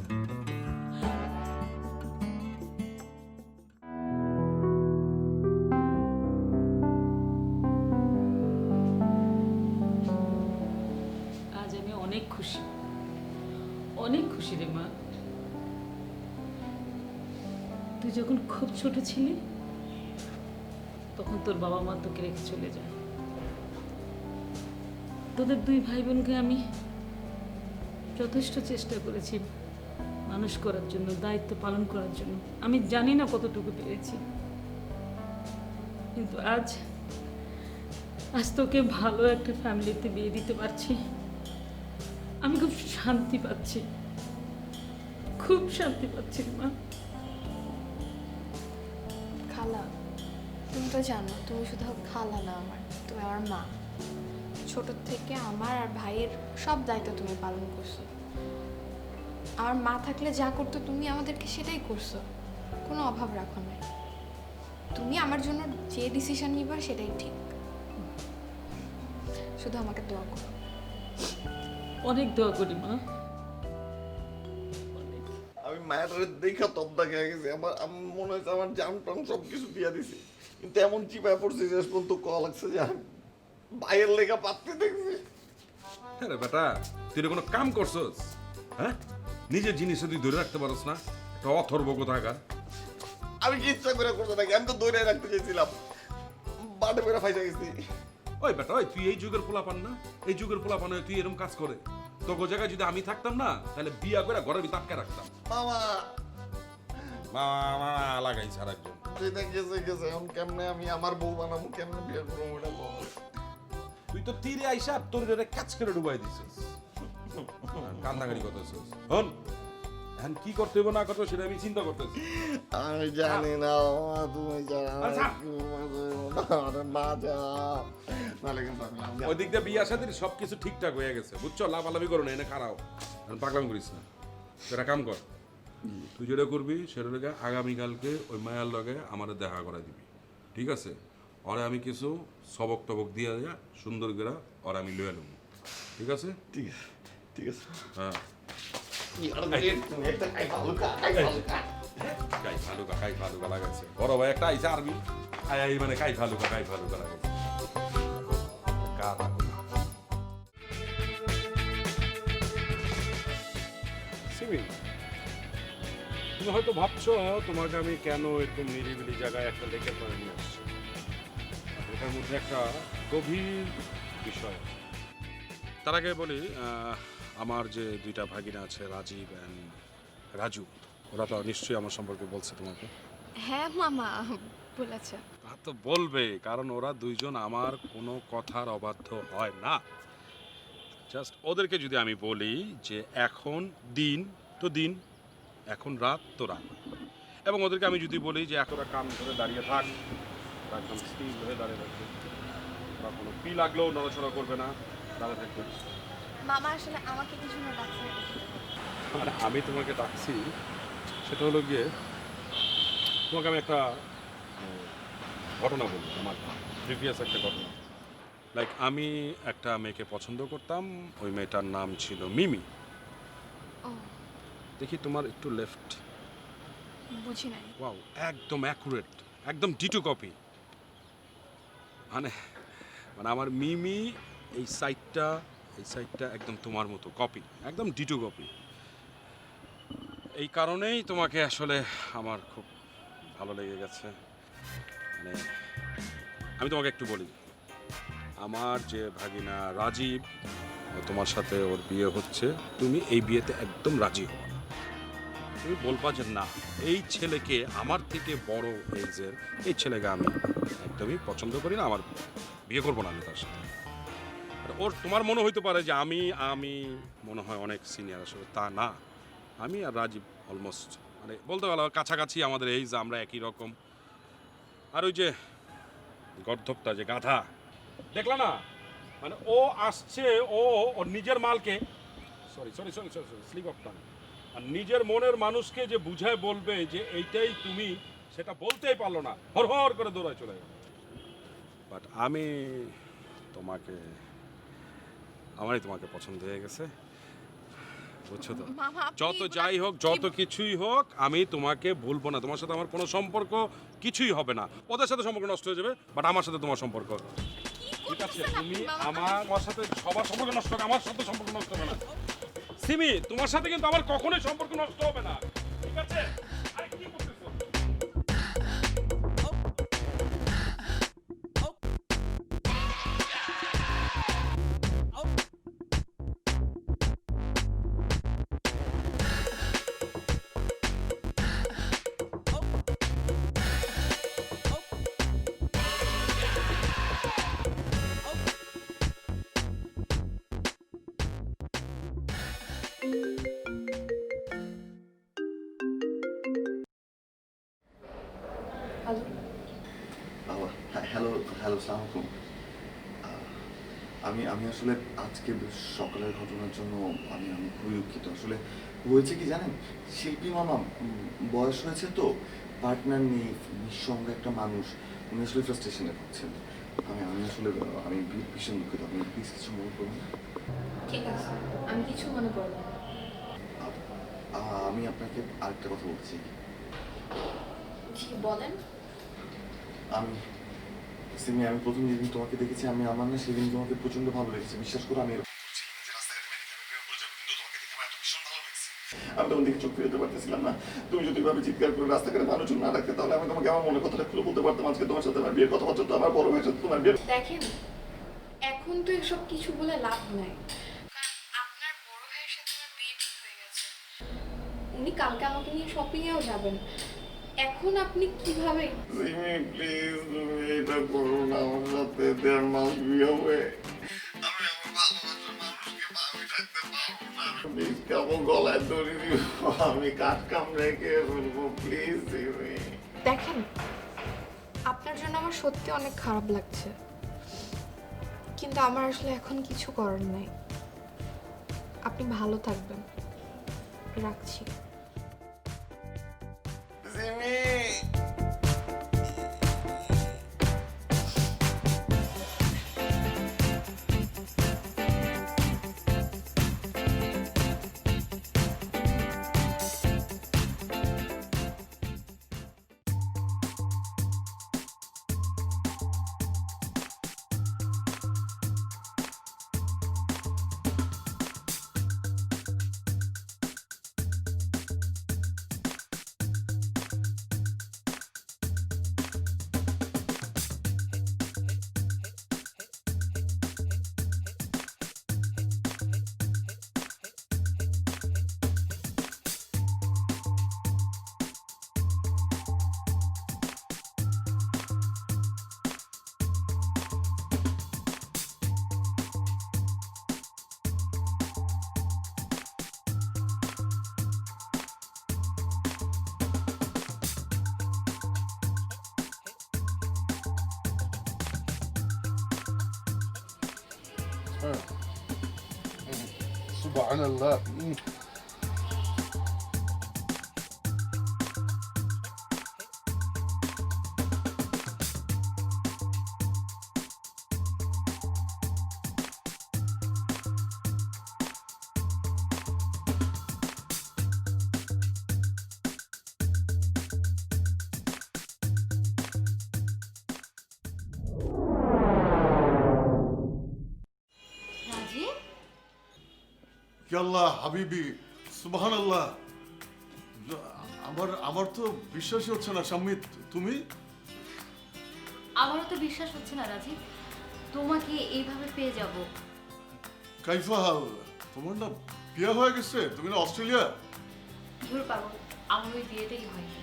আজ আমি অনেক খুশি, অনেক খুশি রে মা। তুই যখন খুব ছোট ছিলি তখন তোর বাবা মা তোকে রেখে চলে যায়। তোদের দুই ভাই বোনকে আমি যথেষ্ট চেষ্টা করেছি মানুষ করার জন্য, দায়িত্ব পালন করার জন্য। আমি জানি না কতটুকু পেরেছি, কিন্তু আজ তোকে ভালো একটা ফ্যামিলিতে বিয়ে দিতে পারছি। আমি খুব শান্তি পাচ্ছি, খুব শান্তি পাচ্ছি মা। খালা, তুমি তো জানো তুমি শুধু খালা না আমার, তুমি আমার মা। ছোট থেকে আমার আর ভাইয়ের সব দায়িত্ব তুমি পালন করছো। আমার মা থাকলে যা করতো তুমি আমাদেরকে সেটাই করছো, কোনো অভাব রাখো নাই। তুমি আমার জন্য যে ডিসিশন নিবা সেটাই ঠিক। শুধু আমাকে দোয়া করো। অনেক দোয়া করি মা। আমি মায়ের দেখা তবদা খেয়ে গেছি। আমার মনে হয়েছে আমার জান টান সব কিছু দিয়ে দিছি, কিন্তু এমন চিপায় পড়ছি শেষ পর্যন্ত কল লাগছে যে আমি ভাইয়ের লেখা পাত্রে দেখছি। আরে বেটা, তুই এটা কোনো কাম করছস? হ্যাঁ, নিজের জিনিসে তুই ধরে রাখতে পারস না? একটা অথর্ব কোথাকার। আমি কি ইচ্ছা করে করতে নাকি? আমি তো দৌড়ে রাখতে চেয়েছিলাম, বাটে বেড়ে ফাইসা গেছি। ওই বেটা, ওই তুই এই যুগের পোলাপান না? এই যুগের পোলাপান হয়ে তুই এরকম কাজ করে? তোকে জায়গায় যদি আমি থাকতাম না, তাহলে বিয়া করে ঘরের ভিতরে আটকে রাখতাম। মামা মা লাগাই ছাড় একজন। যেটা গেছে গেছে, এখন কেমনে আমি আমার বউ বানাবো, কেমনে বিয়ে করবো ওটা বল। তুই তো তীরে আইসা তোর এটা ক্যাচ করে ডুবাই দিছিস। কান্দাকারি করতেছিস। হন, এখন কি করতে হবে না করতে হবে সেটা আমি চিন্তা করতেছি। আমি জানি না মামা, তুমি জানো মা যাও, নাহলে কিন্তু আমি ওই দিক দিয়ে বিয়ে আসাদের সবকিছু ঠিকঠাক হয়ে গেছে, বুঝছো? লাফালাফি করো না, এনে খারাপ পাগলাম করিস না। সেটা কাম কর, তুই যেটা করবি সেটা লেগে আগামীকালকে ওই মায়ার লগে আমাদের দেখা করা দিবি, ঠিক আছে? ওরে আমি কিছু সবক টবক দিয়ে দেয়া সুন্দর করে ওরা আমি লয়ে নেব, ঠিক আছে? ঠিক আছে, ঠিক আছে। হ্যাঁ, কাই ফালুকা লাগাইছে বড় ভাই একটা আইসা আরবি আই মানে কাই ফালুকা লাগাইছে। সিমি, তুমি হয়তো ভাবছো তোমাকে আমি কেন এরকম নিরিবিলি জায়গায় একটা লেকের পাড়ে নিয়ে আসছি। এটার মধ্যে একটা গভীর বিষয় আছে। তার আগে বলি, আমার যে দুইটা ভাগিনা আছে, রাজীব অ্যান্ড রাজু, ওরা তো নিশ্চয়ই আমার সম্পর্কে বলছে তোমাকে। হ্যাঁ মামা বলেছে। তা তো বলবে, কারণ ওরা দুইজন আমার কোনো কথার অবাধ্য হয় না। জাস্ট ওদেরকে যদি আমি বলি যে এখন দিন তো দিন, এখন রাত তো রাত, এবং ওদেরকে আমি যদি বলি যে এখন কান ধরে দাঁড়িয়ে থাক, একদম স্থির হয়ে দাঁড়িয়ে থাকবে, ওরা কোনো পি লাগলেও নড়াচড়া করবে না, দাঁড়িয়ে থাকবে। মামা আসলে আমাকে কিছু না ডাকছে। আর আমি তোমাকে ডাকছি সেটা হলো গিয়ে, তোমাকে আমি একটা ঘটনা বলবো, আমার প্রিভিয়াস একটা ঘটনা। লাইক আমি একটা মেয়েকে পছন্দ করতাম, ওই মেয়েটার নাম ছিল মিমি। দেখি তোমার একটু লেফট, বুঝি নাই। ওয়াও, একদম অ্যাকুরেট, একদম ডিটো কপি। মানে আমার মিমি এই সাইডটা একদম তোমার মতো কপি, একদম ডিটো কপি। এই কারণেই তোমাকে আসলে আমার খুব ভালো লেগে গেছে। মানে আমি তোমাকে একটু বলি, আমার যে ভাগিনা রাজীব, তোমার সাথে ওর বিয়ে হচ্ছে, তুমি এই বিয়েতে একদম রাজি হও না। তুমি বলবা যে না, এই ছেলেকে, আমার থেকে বড় এজের এই ছেলেকে আমি একদমই পছন্দ করি না, আমার বিয়ে করবো না আমি তার সাথে। ওর তোমার মনে হইতে পারে যে আমি মনে হয় অনেক সিনিয়র, আসলে তা না। আমি আর রাজীব অলমোস্ট মানে বলতে গেলে কাছাকাছি আমাদের এই যে আমরা একই রকম। আর ওই যে গর্ধপটা, যে গাধা দেখলা না, মানে ও আসছে, ওর নিজের মালকে সরি স্লিপ অফ টাং, আর নিজের মনের মানুষকে যে বুঝায় বলবে যে এইটাই তুমি, সেটা বলতেই পারলো না, হর করে দৌড়ায় চলে গেল। বাট আমারই তোমাকে পছন্দ হয়ে গেছে, বুঝছো তো? যত যাই হোক, যত কিছুই হোক, আমি তোমাকে ভুলবো না। তোমার সাথে আমার কোনো সম্পর্ক কিছুই হবে না। ওদের সাথে সম্পর্ক নষ্ট হয়ে যাবে, বাট আমার সাথে তোমার সম্পর্ক, ঠিক আছে? তুমি আমার সাথে সবার সম্পর্ক নষ্ট হবে, আমার সাথে সম্পর্ক নষ্ট হবে না। সিমি, তোমার সাথে কিন্তু আমার কখনোই সম্পর্ক নষ্ট হবে না, ঠিক আছে? আরে কি করতেছো? হ্যালো। হ্যালো হ্যালো সালাম আলাইকুম। আমি আসলে আজকে সকালের ঘটনার জন্য আমি খুবই দুঃখিত। আসলে হয়েছে কি জানেন, শিল্পী মামা বয়স হয়েছে তো, পার্টনার নেই, নিঃসঙ্গ একটা মানুষ, উনি আসলে ফ্রাস্ট্রেশনে ভুগছেন। আমি আসলে আমি ভীষণ দুঃখিত। আপনি প্লিজ কিছু মনে করবেন না। ঠিক আছে, আমি কিছু মনে করব না। আমি আপনাকে আরেকটা কথা বলতে চাই। জি বলেন। আমি সিমি, আমি প্রথম যেদিন তোমাকে দেখেছি, আমার না সেদিন তোমাকে প্রচন্ড ভালো লেগেছে। বিশ্বাস করো, আমি তখন দিকে চোখ ফিরতে পারতেছিলাম না। তুমি যদি ভাবে চিৎকার করে রাস্তাঘাটে মানুষজন না রাখতে, তাহলে আমি তোমাকে আমার মনের কথাটা খুলে বলতে পারতাম। আজকে তোমার সাথে আমার বিয়ের কথাবার্তা তো আমার বড় হয়েছে, তোমার বিয়ের। দেখেন, এখন তো এসব কিছু বলে লাভ নাই, কারণ আপনার বড় ভাইয়ের সাথে আমার বিয়ে ঠিক হয়ে গেছে। উনি কালকে আমাকে নিয়ে শপিংয়েও যাবেন। এখন আপনি কিভাবে? সিমি প্লিজ, তুমি এটা করো না আমার সাথে। দেড় মাস বিয়ে হবে, আমি আমার ভালোবাসার মানুষকে আমি রাখতে পারবো না। প্লিজ কেমন গলায় দড়ি দিব, আমি কাজ কাম রেখে ফেলবো। প্লিজ সিমি। দেখেন, আপনার জন্য আমার সত্যি অনেক খারাপ লাগছে, কিন্তু আমার আসলে এখন কিছু করার নাই। আপনি ভালো থাকবেন, রাখছি। সিমি। সুবহানাল্লাহ। রাজীব, আল্লাহ হাবিবি, সুবহানাল্লাহ। আমার তো বিশ্বাসই হচ্ছে না শাম্মী, তুমি? আমারও তো বিশ্বাস হচ্ছে না রাজীব, তোমাকে এইভাবে পেয়ে যাব। কাইফা হাল? তোমার না বিয়ে হয়ে গেছে, তুমি না অস্ট্রেলিয়া? ধুর পাগল, আমার ওই বিয়েটাই হয়নি।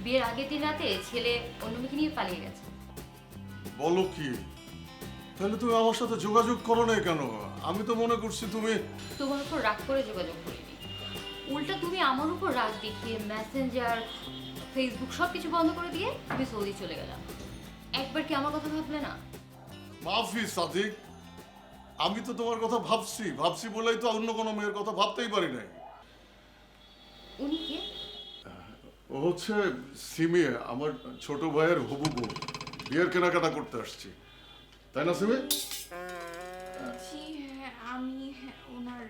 বিয়ের আগের দিন রাতে ছেলে অন্য মেয়েকে নিয়ে পালিয়ে গেছে। বলো কি? তাহলে তুমি আমার সাথে যোগাযোগ করো না কেন? আমি তো মনে করছি তুমি। তোমার উপর রাগ করে যোগাযোগ করিনি, উল্টা তুমি আমার উপর রাগ দেখিয়ে মেসেঞ্জার, ফেসবুক সব কিছু বন্ধ করে দিয়ে তুমি সৌদি চলে গেলাম। একবার কি আমার কথা ভাবলে না? মাফি সাদিক, আমি তো তোমার কথা ভাবছি বলেই তো অন্য কোনো মেয়ের কথা ভাবতেই পারি নাই। উনি কে? ও হচ্ছে সিমি, আমার ছোট ভাইয়ের হবু বউ। বিয়ের কেনাকাটা করতে আসছি, তাই না সিমি? জি হ্যাঁ, আমি ওনার।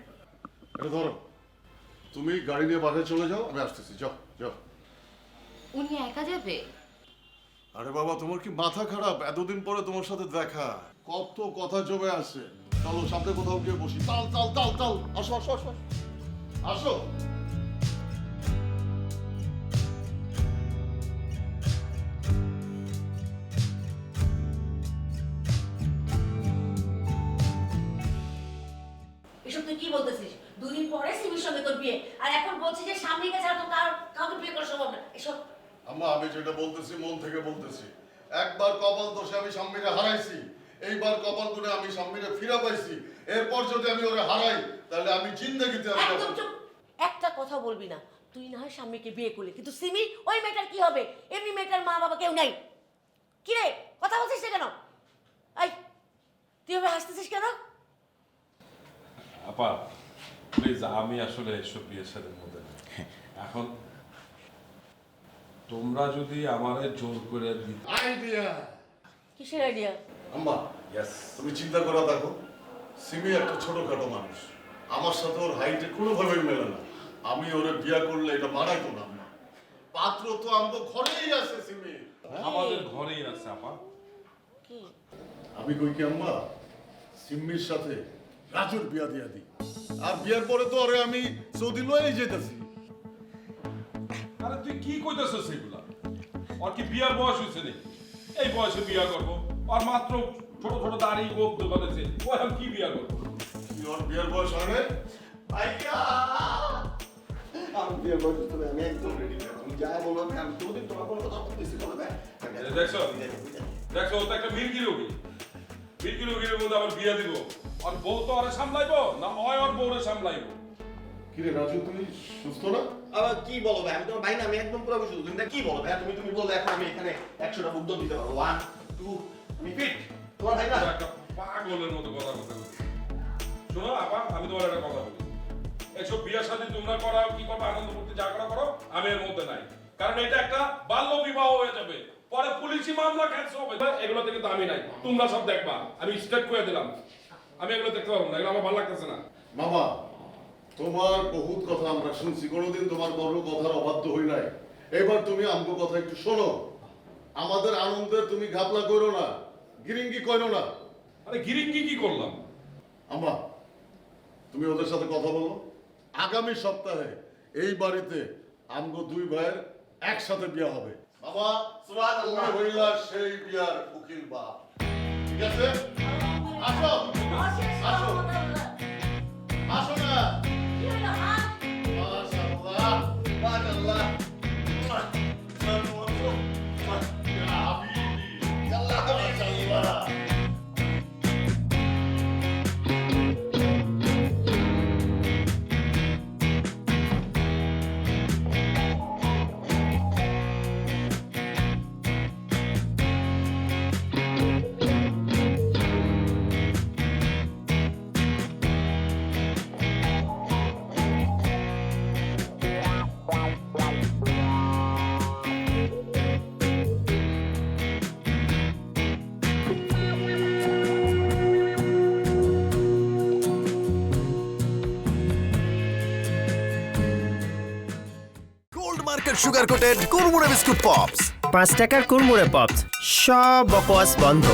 এটা ধরো, তুমি গাড়ি নিয়ে বাসায় চলে যাও, আমি আসতেছি। যাও যাও। উনি একা যাবে? আরে বাবা, তোমার কি মাথা খারাপ? এতদিন পরে তোমার সাথে দেখা, কত কথা জমে আছে। চলো সামনে কোথাও গিয়ে বসি। তাল তাল তাল তাল, আসো আসো আসো আসো। এসব তুই কি বলতেছিস? দুদিন পরে সিমির সঙ্গে তোর বিয়ে, আর এখন বলছিস যে স্বামীকে ছাড়া তো কাউকে বিয়ে করা সম্ভব না। এসব আম্মা, আমি যেটা বলতেছি মন থেকে বলতেছি। একবার কপাল দোষে আমি শাম্মীরে হারাইছি, এইবার কপাল গুণে আমি শাম্মীরে ফিরে পাইছি। এরপর যদি আমি ওরে হারাই, তাহলে আমি জিন্দেগিতে আর একদম চুপ, একটা কথা বলবি না। তুই না হয় স্বামীকে বিয়ে করলি, কিন্তু সিমি ওই মেয়েটার কি হবে? এমনি মেয়েটার মা বাবা কেউ নাই। কি রে, কথা বলছিস না কেন? এই তুই এভাবে হাসতেছিস কেন? আপা প্লিজ, আমি আসলে এসব বিয়ে শাদীর মধ্যে না। এখন তোমরা যদি আমারে জোর করে দিতে আইডিয়া। কিসের আইডিয়া? আম্মা, তুমি চিন্তা করে দেখো, সিমি একটা ছোটখাটো মানুষ, আমার সাথে ওর হাইটে কোনোভাবেই মেলে না। আমি ওরে বিয়া করলে এটা মানাইতো না আম্মা। পাত্র তো আমগো ঘরেই আছে সিমি। আমাদের ঘরেই আছে আপা। কি? আমি কই কি আম্মা, সিম্মির সাথে রাজুর বিয়া দিয়া দিই, আর বিয়ার পরে তো ওরে আমি সৌদি লয়ে যেতেছি। আরে তুই কি কইতেছিস সেগুলা? ওর কি বিয়ার বয়স হয়েছে নাকি? এই বয়সে বিয়া করবো? আর মাত্র ছোট ছোট দাড়ি গোপ দোকানেছে, ও এখন কি বিয়া করবো? কি ওর বিয়ার বয়স হয় না? ভাইয়া আমি বিয়ে করতে তবে আমি একদম রেডি। তুমি যা বলো আমি কোনোদিন তোমার কোনো কথা বলতেছি বলবে। দেখছো দেখছো, ও তো একটা মির্গি রোগী। মির্গি রোগীর মধ্যে আবার বিয়া দিব। আর বউ তো আরে সামলাইবো না হয় ওর বউরে সামলাইবো? কি রে রাজু, তুমি সুস্থ না? আবার কি বলো ভাই, আমি তোমার ভাই না, আমি একদম পুরো সুস্থ। তুমি কি বলো ভাই, তুমি বললে এখন আমি এখানে 100টা বুদ্ধ দিতে পারবো। 1 2 আমি ফিট। তোমার ভাই না একটা পাগলের মতো কথা বলতে বলতে। শোনো আপা, আমি তোমার একটা কথা বলি, এসব বিয়ের সাথে তোমরা করাও কি করো, আনন্দ করতে যা করা করো, আমি এর মধ্যে নাই। কারণ এটা একটা বাল্য বিবাহ হয়ে যাবে, পরে পুলিশি মামলা ক্যান্সেল হবে। এগুলো থেকে তো আমি নাই, তোমরা সব দেখবা। আমি স্টেট করে দিলাম, আমি এগুলো দেখতে পারবো না, এগুলো আমার ভালো লাগতেছে না। মামা, তোমার বহুত কথা আমরা শুনছি, কোনোদিন তোমার বড় কথার অবাধ্য হই নাই। এবার তুমি আমগো কথা একটু শোনো। আমাদের আনন্দে তুমি ঘাপলা করো না, গিরিঙ্গি করো না। আরে গিরিঙ্গি কি করলাম? আম্মা, তুমি ওদের সাথে কথা বলো। আগামী সপ্তাহে এই বাড়িতে আমগো দুই ভাইয়ের একসাথে বিয়া হবে। বাবা, তুমি হইলা সেই বিয়ার উকিল বাপ, ঠিক আছে? আসো আসো আসো না। মাশাআল্লাহ মাশাআল্লাহ। ইয়া হাবিবি, আল্লাহ মাশাআল্লাহ। গোল্ড মার্কেট সুগার কোটেড কুরমুরে বিস্কুট পপস। 5 টাকার কুরমুরে পপস, সব বকওয়াস বন্ধ।